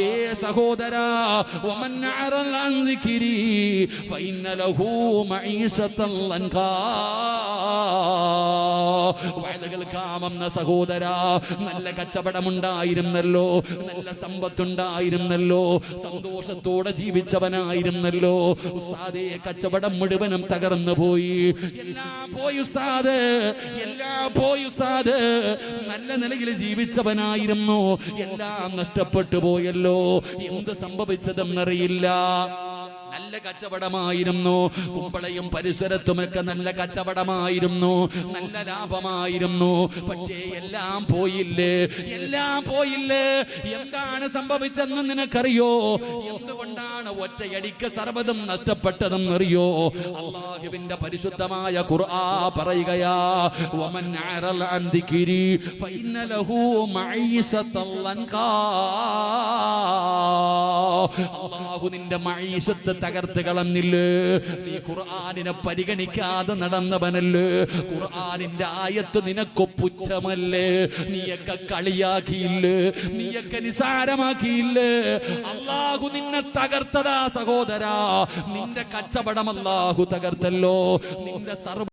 ഏ സഹോദരാ വമൻ അറൽ അൻ ദിക്രി ഫഇന്ന ലഹു മഈശതൻ ലൻകാ വഅദകൽകാമെന്ന സഹോദരാ നല്ല കച്ചവടമുണ്ടായിരുന്നല്ലോ, നല്ല സമ്പത്തുണ്ടായിരുന്നല്ലോ, സന്തോഷത്തോടെ ജീവിച്ചവനായിരുന്നല്ലോ. ഉസ്താദേ കച്ചവടം മുഴുവനും തകർന്നു പോയി, എല്ലാം പോയി ഉസ്താദ്, എല്ലാം പോയി ഉസ്താദ്. നല്ല നിലയിൽ ജീവിച്ചവനായിരുന്നു, എല്ലാം നഷ്ടപ്പെട്ടു പോയല്ലോ. എന്ത് സംഭവിച്ചതെന്നറിയില്ല. നല്ല കച്ചവടമായിരുന്നു, കുമ്പളയും പരിസരത്തുമൊക്കെ നല്ല കച്ചവടമായിരുന്നു, നല്ല ലാഭമായിരുന്നു. പക്ഷേ എല്ലാം പോയില്ലേ, എല്ലാം പോയില്ലേ. എന്താണ് സംഭവിച്ചെന്ന് നിനക്കറിയോ? എന്തുകൊണ്ടാണ് ഒറ്റയടിക്ക് സർവ്വതും നഷ്ടപ്പെട്ടതെന്നറിയോ? അല്ലാഹുവിന്റെ പരിശുദ്ധമായ ഖുർആൻ പറയുകയാ, വമൻ അറൽ അൻ ദിക്രി ഫഇന്ന ലഹു മഈശതൻ ലൻകാ. അല്ലാഹു നിന്റെ മഈശത്ത് തകർത്ത് കളഞ്ഞില്ലേ? നീ ഖുർആനിനെ പരിഗണിക്കാതെ നടന്നവനല്ലേ? ഖുർആനിന്റെ ആയത്ത് നിനക്ക് പുച്ഛമല്ലേ? നീയൊക്കെ കളിയാക്കിയില്ലേ? നീയൊക്കെ നിസാരമാക്കിയില്ലേ? അല്ലാഹു നിന്നെ തകർത്തതാ സഹോദരാ. നിന്റെ കച്ചവടം അല്ലാഹു തകർത്തല്ലോ. നിന്റെ സർവ